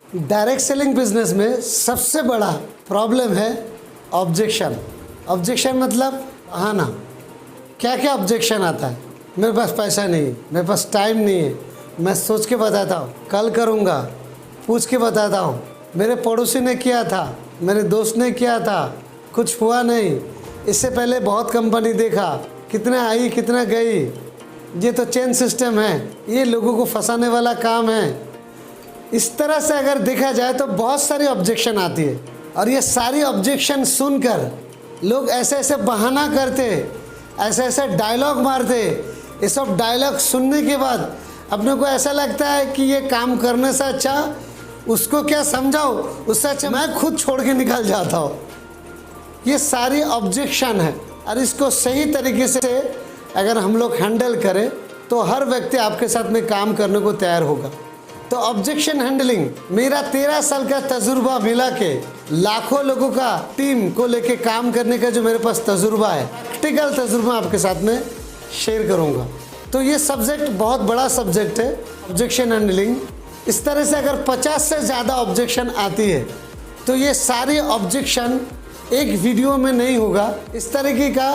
Direct selling business में सबसे बड़ा प्रॉब्लम है ऑब्जेक्शन। ऑब्जेक्शन मतलब बहाना। क्या क्या ऑब्जेक्शन आता है? मेरे पास पैसा नहीं है, मेरे पास टाइम नहीं है, मैं सोच के बताता हूँ, कल करूँगा, पूछ के बताता हूँ, मेरे पड़ोसी ने किया था, मेरे दोस्त ने किया था, कुछ हुआ नहीं, इससे पहले बहुत कंपनी देखा, कितना आई कितना गई, ये तो चेन सिस्टम है, ये लोगों को फंसाने वाला काम है। इस तरह से अगर देखा जाए तो बहुत सारी ऑब्जेक्शन आती है और ये सारी ऑब्जेक्शन सुनकर लोग ऐसे ऐसे बहाना करते, ऐसे ऐसे डायलॉग मारते। ये सब डायलॉग सुनने के बाद अपने को ऐसा लगता है कि ये काम करने से अच्छा उसको क्या समझाओ, उससे अच्छा मैं खुद छोड़ के निकल जाता हूँ। ये सारी ऑब्जेक्शन है और इसको सही तरीके से अगर हम लोग हैंडल करें तो हर व्यक्ति आपके साथ में काम करने को तैयार होगा। तो ऑब्जेक्शन हैंडलिंग मेरा 13 साल का तजुर्बा मिला के लाखों लोगों का टीम को लेके काम करने का जो मेरे पास तजुर्बा है, प्रैक्टिकल तजुर्बा आपके साथ में शेयर करूंगा। तो ये सब्जेक्ट बहुत बड़ा सब्जेक्ट है, ऑब्जेक्शन हैंडलिंग। इस तरह से अगर 50 से ज़्यादा ऑब्जेक्शन आती है तो ये सारी ऑब्जेक्शन एक वीडियो में नहीं होगा। इस तरीके का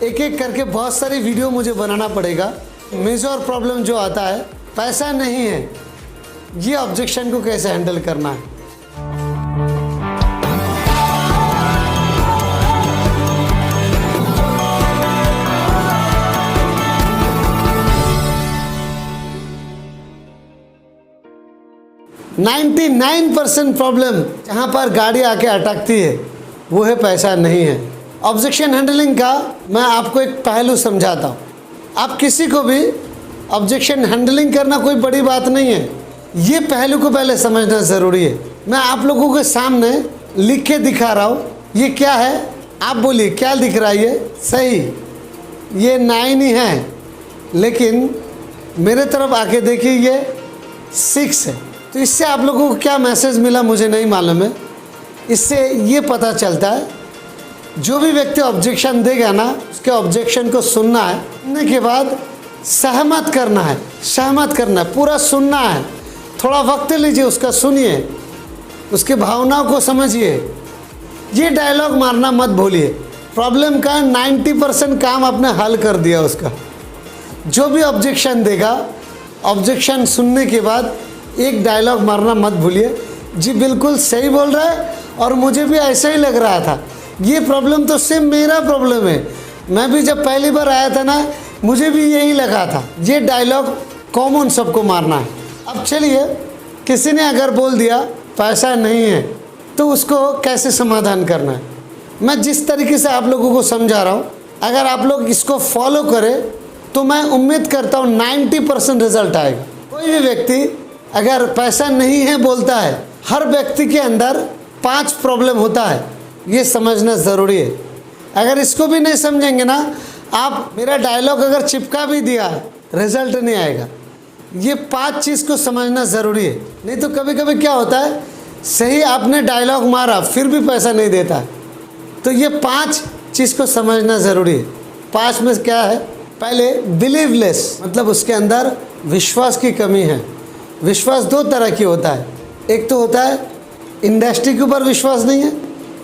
एक एक करके बहुत सारी वीडियो मुझे बनाना पड़ेगा। मेजर प्रॉब्लम जो आता है, पैसा नहीं है, ये ऑब्जेक्शन को कैसे हैंडल करना है। नाइन्टी 99% प्रॉब्लम जहाँ पर गाड़ी आके अटकती है वो है पैसा नहीं है। ऑब्जेक्शन हैंडलिंग का मैं आपको एक पहलू समझाता हूँ। आप किसी को भी ऑब्जेक्शन हैंडलिंग करना कोई बड़ी बात नहीं है, ये पहलू को पहले समझना ज़रूरी है। मैं आप लोगों के सामने लिख के दिखा रहा हूँ, ये क्या है आप बोलिए क्या दिख रहा है? ये सही, ये 9 ही है, लेकिन मेरे तरफ आके देखिए ये 6 है। तो इससे आप लोगों को क्या मैसेज मिला मुझे नहीं मालूम है। इससे ये पता चलता है जो भी व्यक्ति ऑब्जेक्शन देगा ना, उसके ऑब्जेक्शन को सुनना है, सुनने के बाद सहमत करना है, सहमत करना है, पूरा सुनना है, थोड़ा वक्त लीजिए, उसका सुनिए, उसके भावनाओं को समझिए। ये डायलॉग मारना मत भूलिए। प्रॉब्लम का 90% काम आपने हल कर दिया उसका। जो भी ऑब्जेक्शन देगा, ऑब्जेक्शन सुनने के बाद एक डायलॉग मारना मत भूलिए, जी बिल्कुल सही बोल रहा है और मुझे भी ऐसा ही लग रहा था, ये प्रॉब्लम तो सेम मेरा प्रॉब्लम है, मैं भी जब पहली बार आया था ना मुझे भी यही लगा था। ये डायलॉग कॉमन सबको मारना है। अब चलिए, किसी ने अगर बोल दिया पैसा नहीं है तो उसको कैसे समाधान करना है, मैं जिस तरीके से आप लोगों को समझा रहा हूँ, अगर आप लोग इसको फॉलो करें तो मैं उम्मीद करता हूँ 90% रिजल्ट आएगा। कोई भी व्यक्ति अगर पैसा नहीं है बोलता है, हर व्यक्ति के अंदर 5 प्रॉब्लम होता है, ये समझना ज़रूरी है। अगर इसको भी नहीं समझेंगे ना, आप मेरा डायलॉग अगर चिपका भी दिया रिजल्ट नहीं आएगा। ये 5 चीज़ को समझना ज़रूरी है। नहीं तो कभी कभी क्या होता है, सही आपने डायलॉग मारा फिर भी पैसा नहीं देता है। तो ये 5 चीज़ को समझना ज़रूरी है। 5 में क्या है? पहले बिलीवलेस, मतलब उसके अंदर विश्वास की कमी है। विश्वास 2 तरह की होता है, एक तो होता है इंडस्ट्री के ऊपर विश्वास नहीं है,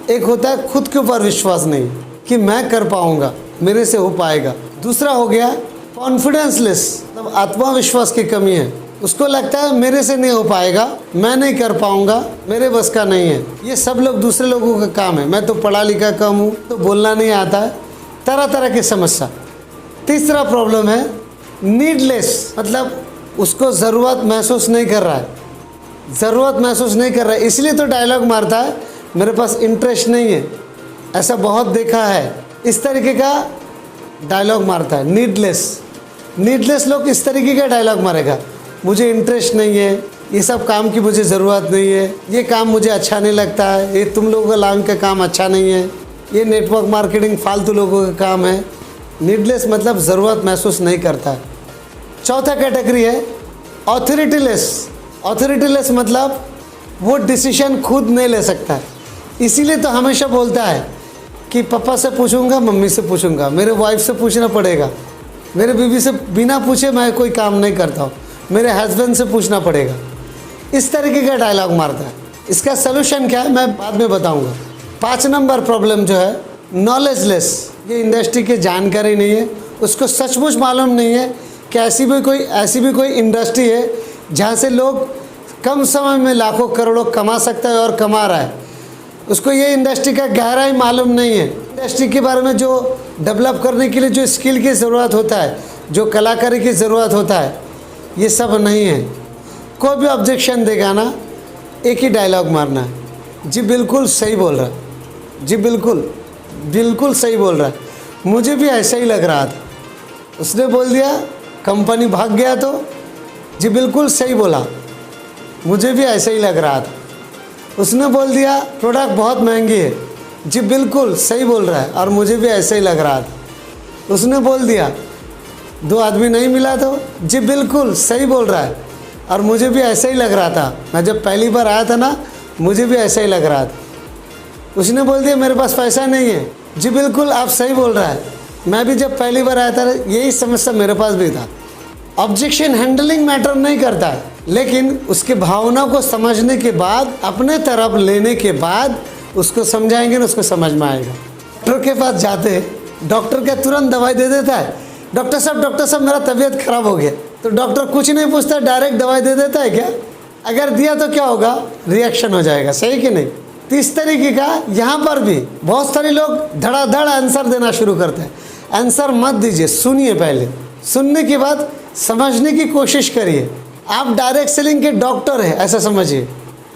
एक होता है खुद के ऊपर विश्वास नहीं कि मैं कर पाऊँगा, मेरे से हो पाएगा। दूसरा हो गया कॉन्फिडेंसलेस, मतलब आत्मविश्वास की कमी है, उसको लगता है मेरे से नहीं हो पाएगा, मैं नहीं कर पाऊंगा, मेरे बस का नहीं है। ये सब लोग दूसरे लोगों का काम है, मैं तो पढ़ा लिखा कम हूँ, तो बोलना नहीं आता है, तरह तरह की समस्या। तीसरा प्रॉब्लम है नीडलेस, मतलब उसको ज़रूरत महसूस नहीं कर रहा है, ज़रूरत महसूस नहीं कर रहा है, इसलिए तो डायलॉग मारता है मेरे पास इंटरेस्ट नहीं है। ऐसा बहुत देखा है, इस तरीके का डायलॉग मारता है नीडलेस। नीडलेस लोग इस तरीके का डायलॉग मारेगा, मुझे इंटरेस्ट नहीं है, ये सब काम की मुझे ज़रूरत नहीं है, ये काम मुझे अच्छा नहीं लगता है, ये तुम लोगों का लाइन का काम अच्छा नहीं है, ये नेटवर्क मार्केटिंग फालतू लोगों का काम है। नीडलेस मतलब ज़रूरत महसूस नहीं करता है। चौथा कैटेगरी है ऑथोरिटीलेस। ऑथोरिटीलेस मतलब वो डिसीजन खुद नहीं ले सकता है, इसीलिए तो हमेशा बोलता है कि पापा से पूछूंगा, मम्मी से पूछूंगा, मेरे वाइफ से पूछना पड़ेगा, मेरे बीवी से बिना पूछे मैं कोई काम नहीं करता हूँ, मेरे हस्बैंड से पूछना पड़ेगा। इस तरीके का डायलॉग मारता है। इसका सलूशन क्या है मैं बाद में बताऊंगा। 5 नंबर प्रॉब्लम जो है नॉलेजलेस, ये इंडस्ट्री की जानकारी नहीं है, उसको सचमुच मालूम नहीं है कि ऐसी भी कोई इंडस्ट्री है जहाँ से लोग कम समय में लाखों करोड़ों कमा सकता है और कमा रहा है। उसको ये इंडस्ट्री का गहराई मालूम नहीं है, इंडस्ट्री के बारे में जो डेवलप करने के लिए जो स्किल की ज़रूरत होता है, जो कलाकारी की ज़रूरत होता है, ये सब नहीं है। कोई भी ऑब्जेक्शन देगा ना, एक ही डायलॉग मारना है, जी बिल्कुल सही बोल रहा है, जी बिल्कुल सही बोल रहा है, मुझे भी ऐसा ही लग रहा था। उसने बोल दिया कंपनी भाग गया तो जी बिल्कुल सही बोला, मुझे भी ऐसा ही लग रहा था। उसने बोल दिया प्रोडक्ट बहुत महंगी है, जी बिल्कुल सही बोल रहा है और मुझे भी ऐसा ही लग रहा था। उसने बोल दिया 2 आदमी नहीं मिला तो जी बिल्कुल सही बोल रहा है और मुझे भी ऐसा ही लग रहा था, मैं जब पहली बार आया था ना मुझे भी ऐसा ही लग रहा था। उसने बोल दिया मेरे पास पैसा नहीं है, जी बिल्कुल आप सही बोल रहा है, मैं भी जब पहली बार आया था यही समस्या मेरे पास भी था। ऑब्जेक्शन हैंडलिंग मैटर नहीं करता है, लेकिन उसकी भावना को समझने के बाद, अपने तरफ लेने के बाद उसको समझाएंगे ना, उसको समझ में आएगा। डॉक्टर के पास जाते हैं, डॉक्टर क्या तुरंत दवाई दे देता है? डॉक्टर साहब मेरा तबीयत खराब हो गया, तो डॉक्टर कुछ नहीं पूछता, डायरेक्ट दवाई दे देता है क्या? अगर दिया तो क्या होगा? रिएक्शन हो जाएगा, सही कि नहीं? तो इस तरीके का यहाँ पर भी बहुत सारे लोग धड़ाधड़ आंसर देना शुरू करते हैं। आंसर मत दीजिए, सुनिए, पहले सुनने के बाद समझने की कोशिश करिए। आप डायरेक्ट सेलिंग के डॉक्टर हैं ऐसा समझिए,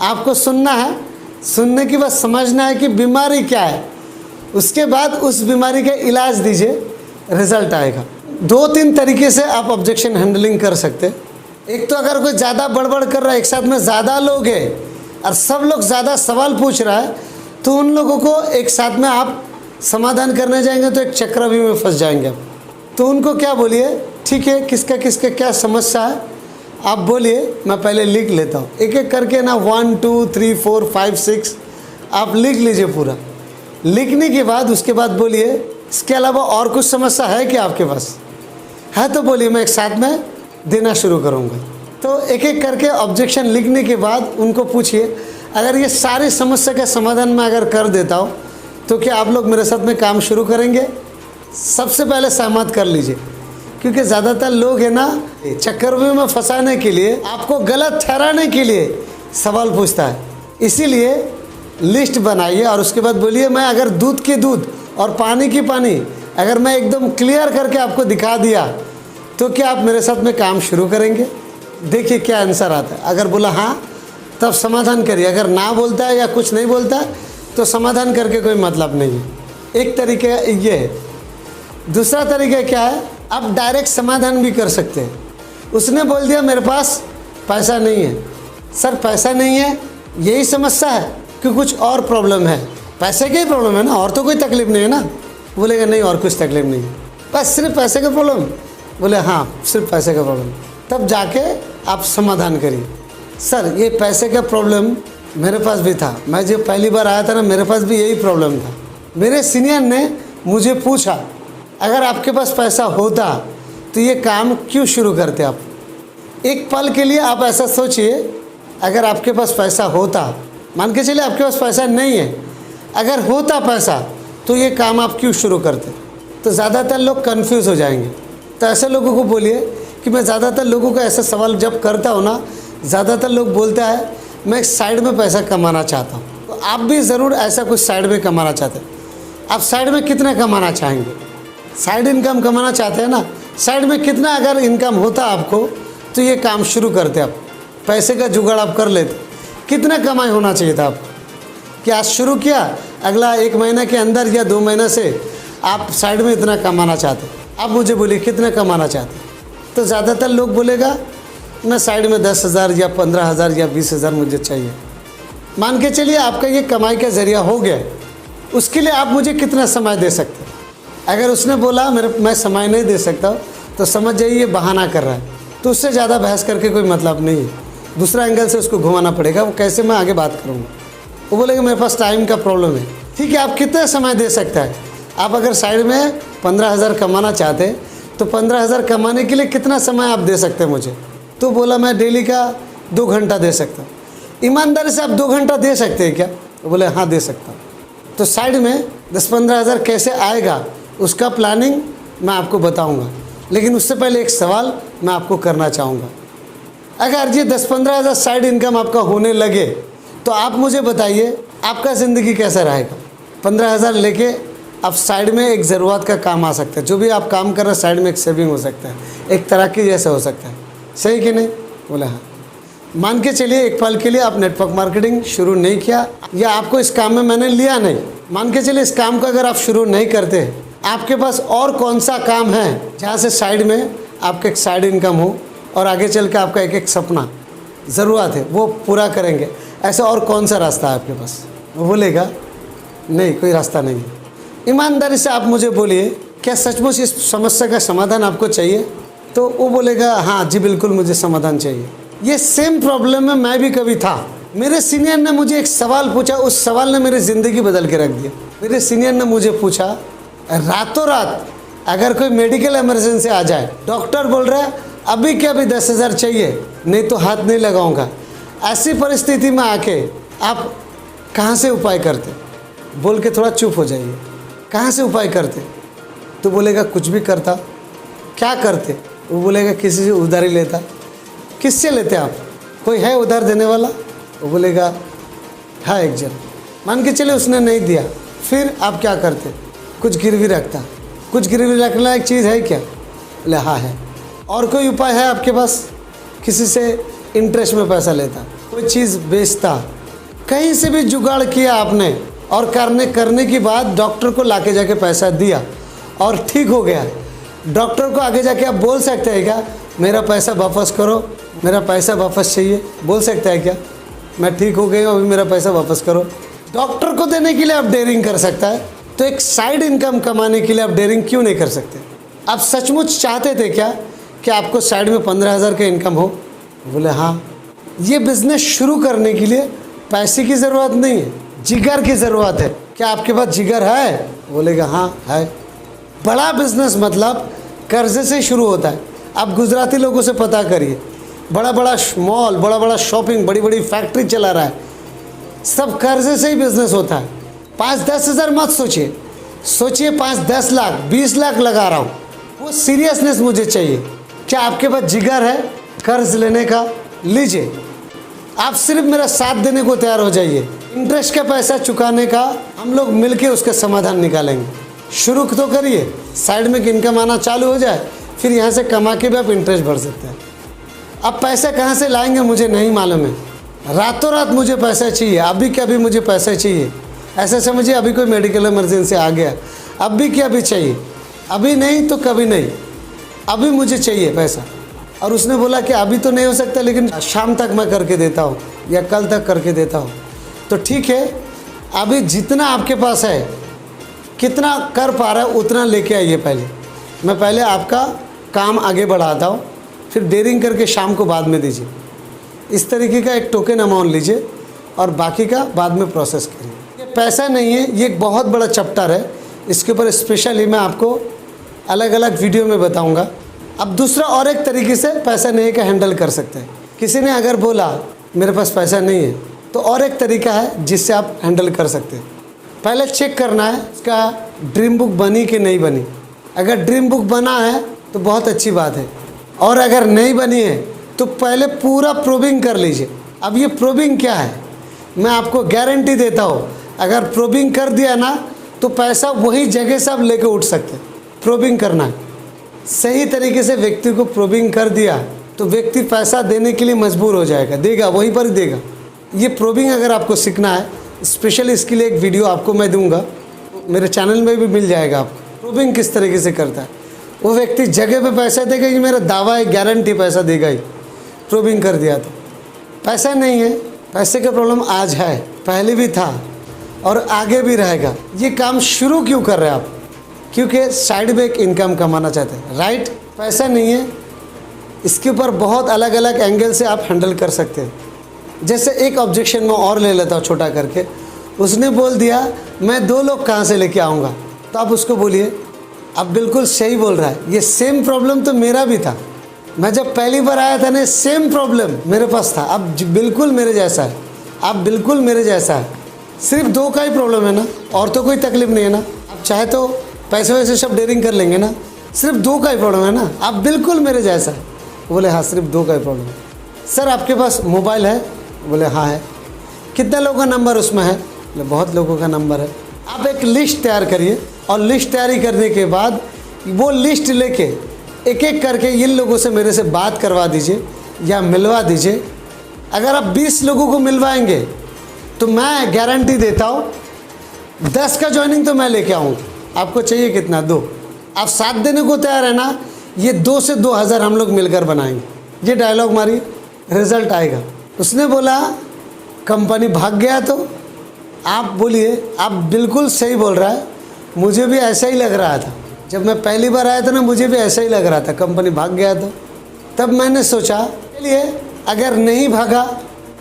आपको सुनना है, सुनने के बाद समझना है कि बीमारी क्या है, उसके बाद उस बीमारी का इलाज दीजिए, रिजल्ट आएगा। 2-3 तरीके से आप ऑब्जेक्शन हैंडलिंग कर सकते हैं। एक तो अगर कोई ज़्यादा बड़बड़ कर रहा है, एक साथ में ज़्यादा लोग हैं और सब लोग ज़्यादा सवाल पूछ रहा है, तो उन लोगों को एक साथ में आप समाधान करने जाएंगे तो एक चक्रव्यूह में फंस जाएंगे आप। तो उनको क्या बोलिए, ठीक है किसका क्या समस्या है आप बोलिए, मैं पहले लिख लेता हूँ। एक एक करके ना 1 2 3 4 5 6 आप लिख लीजिए पूरा। लिखने के बाद उसके बाद बोलिए इसके अलावा और कुछ समस्या है क्या आपके पास? है तो बोलिए, मैं एक साथ में देना शुरू करूँगा। तो एक एक करके ऑब्जेक्शन लिखने के बाद उनको पूछिए, अगर ये सारी समस्या का समाधान मैं अगर कर देता हूँ तो क्या आप लोग मेरे साथ में काम शुरू करेंगे? सबसे पहले सहमत कर लीजिए, क्योंकि ज़्यादातर लोग है ना चक्रव्यूह में फंसाने के लिए, आपको गलत ठहराने के लिए सवाल पूछता है। इसीलिए लिस्ट बनाइए और उसके बाद बोलिए मैं अगर दूध की दूध और पानी की पानी अगर मैं एकदम क्लियर करके आपको दिखा दिया तो क्या आप मेरे साथ में काम शुरू करेंगे? देखिए क्या आंसर आता है। अगर बोला हाँ तब समाधान करिए, अगर ना बोलता है या कुछ नहीं बोलता तो समाधान करके कोई मतलब नहीं है। एक तरीका ये है। दूसरा तरीका क्या है, आप डायरेक्ट समाधान भी कर सकते हैं। उसने बोल दिया मेरे पास पैसा नहीं है, सर पैसा नहीं है यही समस्या है कि कुछ और प्रॉब्लम है? पैसे की प्रॉब्लम है ना, और तो कोई तकलीफ नहीं है ना? बोलेगा नहीं और कुछ तकलीफ नहीं है, बस सिर्फ पैसे का प्रॉब्लम। बोले हाँ सिर्फ पैसे का प्रॉब्लम। तब जाके आप समाधान करिए, सर ये पैसे का प्रॉब्लम मेरे पास भी था, मैं जब पहली बार आया था ना मेरे पास भी यही प्रॉब्लम था। मेरे सीनियर ने मुझे पूछा अगर आपके पास पैसा होता तो ये काम क्यों शुरू करते आप? एक पल के लिए आप ऐसा सोचिए, अगर आपके पास पैसा होता, मान के चलिए आपके पास पैसा नहीं है, अगर होता पैसा तो ये काम आप क्यों शुरू करते? तो ज़्यादातर लोग कंफ्यूज हो जाएंगे। तो ऐसे लोगों को बोलिए कि मैं ज़्यादातर लोगों का ऐसा सवाल जब करता हूँ ना, ज़्यादातर लोग बोलता है मैं साइड में पैसा कमाना चाहता हूँ। तो आप भी ज़रूर ऐसा कुछ साइड में कमाना चाहते हैं। आप साइड में कितना कमाना चाहेंगे? साइड इनकम कमाना चाहते हैं ना, साइड में कितना अगर इनकम होता आपको तो ये काम शुरू करते आप, पैसे का जुगाड़ आप कर लेते। कितना कमाई होना चाहिए था आपको कि आज शुरू किया, अगला 1 महीना के अंदर या 2 महीना से आप साइड में इतना कमाना चाहते? आप मुझे बोलिए कितना कमाना चाहते? तो ज़्यादातर लोग बोलेगा मैं साइड में 10,000 या 15,000 या 20,000 मुझे चाहिए। मान के चलिए आपका ये कमाई का ज़रिया हो गया, उसके लिए आप मुझे कितना समय दे सकते? अगर उसने बोला मैं समय नहीं दे सकता तो समझ जाइए ये बहाना कर रहा है, तो उससे ज़्यादा बहस करके कोई मतलब नहीं है। दूसरा एंगल से उसको घुमाना पड़ेगा, वो कैसे मैं आगे बात करूँगा। वो बोलेगा मेरे पास टाइम का प्रॉब्लम है। ठीक है, आप कितना समय दे सकता है? आप अगर साइड में 15,000 कमाना चाहते हैं तो 15,000 कमाने के लिए कितना समय आप दे सकते हैं मुझे? तो बोला मैं डेली का 2 घंटा दे सकता हूँ। ईमानदारी से आप 2 घंटा दे सकते हैं क्या? तो बोले हाँ दे सकता हूँ। तो साइड में 10-15 हज़ार कैसे आएगा उसका प्लानिंग मैं आपको बताऊंगा, लेकिन उससे पहले एक सवाल मैं आपको करना चाहूँगा। अगर ये 10-15 हज़ार साइड इनकम आपका होने लगे तो आप मुझे बताइए आपका ज़िंदगी कैसा रहेगा? 15 हज़ार लेके आप साइड में एक ज़रूरत का काम आ सकता है, जो भी आप काम कर रहे हैं साइड में एक सेविंग हो सकता है, एक तरक्की जैसा हो सकता है, सही कि नहीं? बोले हाँ। मान के चलिए एक पल के लिए आप नेटवर्क मार्केटिंग शुरू नहीं किया या आपको इस काम में मैंने लिया नहीं, मान के चलिए इस काम को अगर आप शुरू नहीं करते, आपके पास और कौन सा काम है जहाँ से साइड में आपका एक साइड इनकम हो और आगे चल के आपका एक एक सपना ज़रूरत है वो पूरा करेंगे, ऐसा और कौन सा रास्ता है आपके पास? वो बोलेगा नहीं कोई रास्ता नहीं है। ईमानदारी से आप मुझे बोलिए क्या सचमुच इस समस्या का समाधान आपको चाहिए? तो वो बोलेगा हाँ जी बिल्कुल मुझे समाधान चाहिए। ये सेम प्रॉब्लम में मैं भी कभी था। मेरे सीनियर ने मुझे एक सवाल पूछा, उस सवाल ने मेरी ज़िंदगी बदल के रख दिया। मेरे सीनियर ने मुझे पूछा रातों रात अगर कोई मेडिकल इमरजेंसी आ जाए, डॉक्टर बोल रहा है अभी के अभी 10 हज़ार चाहिए नहीं तो हाथ नहीं लगाऊंगा, ऐसी परिस्थिति में आके आप कहाँ से उपाय करते? बोल के थोड़ा चुप हो जाइए। कहाँ से उपाय करते? तो बोलेगा कुछ भी करता। क्या करते? वो बोलेगा किसी से उधारी लेता। किससे लेते आप? कोई है उधार देने वाला? वो बोलेगा हाँ एक जन। मान के चले उसने नहीं दिया, फिर आप क्या करते? कुछ गिरवी रखता। कुछ गिरवी रखने लायक चीज़ है क्या? बोले हाँ है। और कोई उपाय है आपके पास? किसी से इंटरेस्ट में पैसा लेता, कोई चीज़ बेचता, कहीं से भी जुगाड़ किया आपने और करने की बाद डॉक्टर को लाके जाके पैसा दिया और ठीक हो गया। डॉक्टर को आगे जाके आप बोल सकते हैं क्या मेरा पैसा वापस करो, मेरा पैसा वापस चाहिए? बोल सकता है क्या? मैं ठीक हो गया अभी मेरा पैसा वापस करो। डॉक्टर को देने के लिए आप डेयरिंग कर सकता है, तो एक साइड इनकम कमाने के लिए आप डेयरिंग क्यों नहीं कर सकते? आप सचमुच चाहते थे क्या कि आपको साइड में 15 हज़ार का इनकम हो? बोले हाँ। ये बिज़नेस शुरू करने के लिए पैसे की ज़रूरत नहीं है, जिगर की ज़रूरत है। क्या आपके पास जिगर है? बोलेगा हाँ है। बड़ा बिज़नेस मतलब कर्जे से शुरू होता है। आप गुजराती लोगों से पता करिए, बड़ा बड़ा मॉल, बड़ा बड़ा शॉपिंग, बड़ी बड़ी फैक्ट्री चला रहा है, सब कर्जे से ही बिज़नेस होता है। 5-10 हज़ार मत सोचिए, सोचिए 5-10 लाख 20 लाख लगा रहा हूँ, वो सीरियसनेस मुझे चाहिए। क्या आपके पास जिगर है कर्ज लेने का? लीजिए। आप सिर्फ मेरा साथ देने को तैयार हो जाइए, इंटरेस्ट का पैसा चुकाने का हम लोग मिलके उसका समाधान निकालेंगे। शुरू तो करिए, साइड में इनकम आना चालू हो जाए, फिर यहाँ से कमा के भी आप इंटरेस्ट भर सकते हैं। अब पैसा कहाँ से लाएंगे मुझे नहीं मालूम है, रातों रात मुझे पैसा चाहिए, अभी के अभी मुझे पैसा चाहिए। ऐसा समझिए अभी कोई मेडिकल इमरजेंसी आ गया, अभी के अभी चाहिए, अभी नहीं तो कभी नहीं, अभी मुझे चाहिए पैसा। और उसने बोला कि अभी तो नहीं हो सकता लेकिन शाम तक मैं करके देता हूँ या कल तक करके देता हूँ। तो ठीक है, अभी जितना आपके पास है, कितना कर पा रहा है उतना लेके आइए। मैं पहले आपका काम आगे बढ़ाता हूँ, फिर डेयरिंग करके शाम को बाद में दीजिए। इस तरीके का एक टोकन अमाउंट लीजिए और बाकी का बाद में प्रोसेस करिए। ये पैसा नहीं है, ये एक बहुत बड़ा चैप्टर है, इसके ऊपर स्पेशली मैं आपको अलग अलग वीडियो में बताऊंगा। अब दूसरा और एक तरीके से पैसा नहीं का हैंडल कर सकते हैं। किसी ने अगर बोला मेरे पास पैसा नहीं है, तो और एक तरीका है जिससे आप हैंडल कर सकते हैं। पहले चेक करना है इसका ड्रीम बुक बनी कि नहीं बनी। अगर ड्रीम बुक बना है तो बहुत अच्छी बात है, और अगर नहीं बनी है तो पहले पूरा प्रोबिंग कर लीजिए। अब ये प्रोबिंग क्या है, मैं आपको गारंटी देता हूँ, अगर प्रोबिंग कर दिया ना तो पैसा वही जगह से आप लेके उठ सकते हैं। प्रोबिंग करना है, सही तरीके से व्यक्ति को प्रोबिंग कर दिया तो व्यक्ति पैसा देने के लिए मजबूर हो जाएगा, देगा वहीं पर ही देगा। ये प्रोबिंग अगर आपको सीखना है, स्पेशली इसके लिए एक वीडियो आपको मैं दूंगा, मेरे चैनल में भी मिल जाएगा आपको। प्रोबिंग किस तरीके से करता है, वो व्यक्ति जगह पे पैसा देगा, ये मेरा दावा है, गारंटी पैसा देगा ही। प्रोबिंग कर दिया तो पैसा नहीं है, पैसे का प्रॉब्लम आज है, पहले भी था और आगे भी रहेगा। ये काम शुरू क्यों कर रहे हैं आप? क्योंकि साइड में एक इनकम कमाना चाहते हैं, राइट? पैसा नहीं है, इसके ऊपर बहुत अलग अलग एंगल से आप हैंडल कर सकते हैं। जैसे एक ऑब्जेक्शन में और ले लेता हूँ छोटा करके, उसने बोल दिया मैं 2 लोग कहाँ से लेके आऊँगा, तो आप उसको बोलिए अब बिल्कुल सही बोल रहा है, ये सेम प्रॉब्लम तो मेरा भी था। मैं जब पहली बार आया था ना, सेम प्रॉब्लम मेरे पास था, अब बिल्कुल मेरे जैसा है। आप बिल्कुल मेरे जैसा है। सिर्फ 2 का ही प्रॉब्लम है ना, और तो कोई तकलीफ नहीं है ना। आप चाहे तो पैसे वैसे सब डेयरिंग कर लेंगे ना, सिर्फ 2 का ही प्रॉब्लम है ना, आप बिल्कुल मेरे जैसा है। बोले हाँ सिर्फ 2 का ही प्रॉब्लम है। सर आपके पास मोबाइल है? बोले हाँ है। कितने लोगों का नंबर उसमें है? बोले बहुत लोगों का नंबर है। आप एक लिस्ट तैयार करिए और लिस्ट तैयारी करने के बाद वो लिस्ट लेके एक एक करके इन लोगों से मेरे से बात करवा दीजिए या मिलवा दीजिए। अगर आप 20 लोगों को मिलवाएंगे तो मैं गारंटी देता हूँ 10 का ज्वाइनिंग तो मैं लेके आऊँगा। आपको चाहिए कितना? 2। आप 7 देने को तैयार है ना, ये 2 से 2000 हम लोग मिलकर बनाएंगे। ये डायलॉग मारी, रिजल्ट आएगा। उसने बोला कंपनी भाग गया तो आप बोलिए आप बिल्कुल सही बोल रहा है, मुझे भी ऐसा ही लग रहा था। जब मैं पहली बार आया था ना, मुझे भी ऐसा ही लग रहा था, कंपनी भाग गया तो। तब मैंने सोचा चलिए अगर नहीं भागा,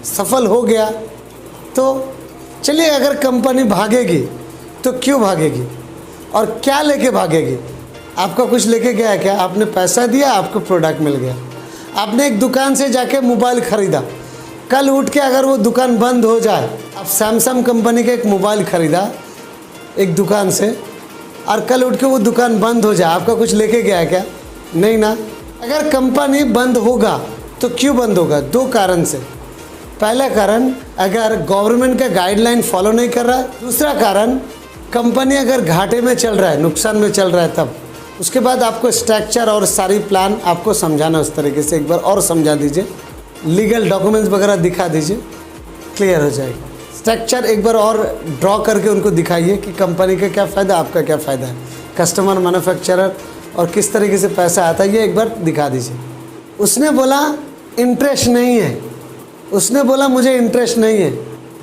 सफल हो गया तो चलिए, अगर कंपनी भागेगी तो क्यों भागेगी और क्या लेके भागेगी? आपका कुछ लेके गया क्या? आपने पैसा दिया, आपको प्रोडक्ट मिल गया। आपने एक दुकान से जाके मोबाइल ख़रीदा, कल उठ के अगर वो दुकान बंद हो जाए, आप सैमसंग कंपनी का एक मोबाइल ख़रीदा एक दुकान से और कल उठ के वो दुकान बंद हो जाए, आपका कुछ लेके गया क्या? नहीं ना। अगर कंपनी बंद होगा तो क्यों बंद होगा? 2 कारण से। पहला कारण, अगर गवर्नमेंट का गाइडलाइन फॉलो नहीं कर रहा है। दूसरा कारण, कंपनी अगर घाटे में चल रहा है, नुकसान में चल रहा है तब। उसके बाद आपको स्ट्रक्चर और सारी प्लान आपको समझाना उस तरीके से, एक बार और समझा दीजिए, लीगल डॉक्यूमेंट्स वगैरह दिखा दीजिए, क्लियर हो जाएगा। स्ट्रक्चर एक बार और ड्रॉ करके उनको दिखाइए कि कंपनी का क्या फ़ायदा, आपका क्या फ़ायदा है, कस्टमर, मैन्युफैक्चरर और किस तरीके से पैसा आता है, ये एक बार दिखा दीजिए। उसने बोला इंटरेस्ट नहीं है। उसने बोला मुझे इंटरेस्ट नहीं है।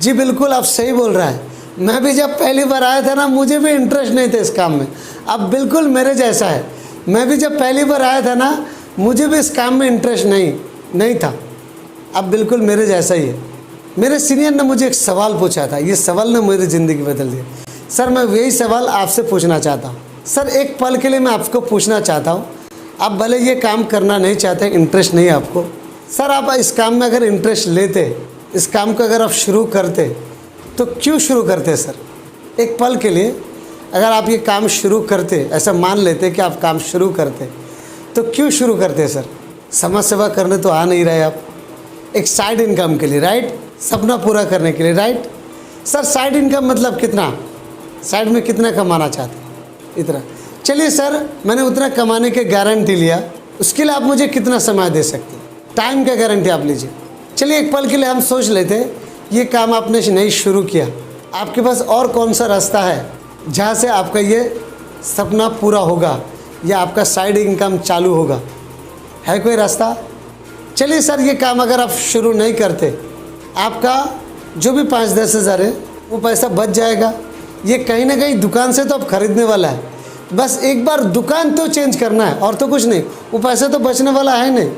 जी बिल्कुल आप सही बोल रहा है, मैं भी जब पहली बार आया था ना, मुझे भी इंटरेस्ट नहीं था इस काम में। अब बिल्कुल मेरे जैसा है, मैं भी जब पहली बार आया था ना, मुझे भी इस काम में इंटरेस्ट नहीं था। अब बिल्कुल मेरे जैसा ही है। मेरे सीनियर ने मुझे एक सवाल पूछा था, ये सवाल ने मेरी ज़िंदगी बदल दी। सर मैं वही सवाल आपसे पूछना चाहता हूँ। सर एक पल के लिए मैं आपको पूछना चाहता हूँ, आप भले ये काम करना नहीं चाहते, इंटरेस्ट नहीं है आपको, सर आप इस काम में अगर इंटरेस्ट लेते, इस काम को अगर आप शुरू करते तो क्यों शुरू करते? सर एक पल के लिए अगर आप ये काम शुरू करते, ऐसा मान लेते कि आप काम शुरू करते, तो क्यों शुरू करते? सर समाज सेवा करने तो आ नहीं रहे आप, एक साइड इनकम के लिए, राइट, सपना पूरा करने के लिए, राइट। सर साइड इनकम मतलब कितना, साइड में कितना कमाना चाहते? इतना। चलिए सर मैंने उतना कमाने के गारंटी लिया, उसके लिए आप मुझे कितना समय दे सकते हैं? टाइम का गारंटी आप लीजिए। चलिए एक पल के लिए हम सोच लेते, ये काम आपने नहीं शुरू किया, आपके पास और कौन सा रास्ता है जहाँ से आपका ये सपना पूरा होगा या आपका साइड इनकम चालू होगा? है कोई रास्ता? चलिए सर ये काम अगर आप शुरू नहीं करते, आपका जो भी 5-10 हज़ार है वो पैसा बच जाएगा। ये कहीं ना कहीं दुकान से तो आप खरीदने वाला है, बस एक बार दुकान तो चेंज करना है और तो कुछ नहीं, वो पैसा तो बचने वाला है नहीं।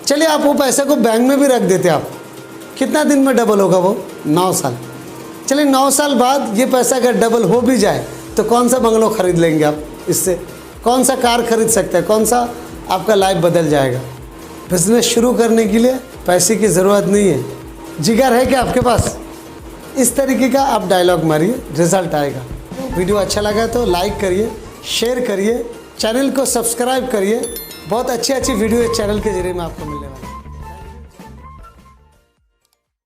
चलिए आप वो पैसे को बैंक में भी रख देते, आप कितना दिन में डबल होगा वो? 9 साल। चलिए 9 साल बाद ये पैसा अगर डबल हो भी जाए तो कौन सा बंगलो खरीद लेंगे आप इससे? कौन सा कार खरीद सकते हैं? कौन सा आपका लाइफ बदल जाएगा? बिजनेस शुरू करने के लिए पैसे की ज़रूरत नहीं है, जिगर है क्या आपके पास? इस तरीके का आप डायलॉग मारिए, रिजल्ट आएगा। वीडियो अच्छा लगा तो लाइक करिए, शेयर करिए, चैनल को सब्सक्राइब करिए। बहुत अच्छी वीडियो इस चैनल के जरिए में आपको मिलेगा।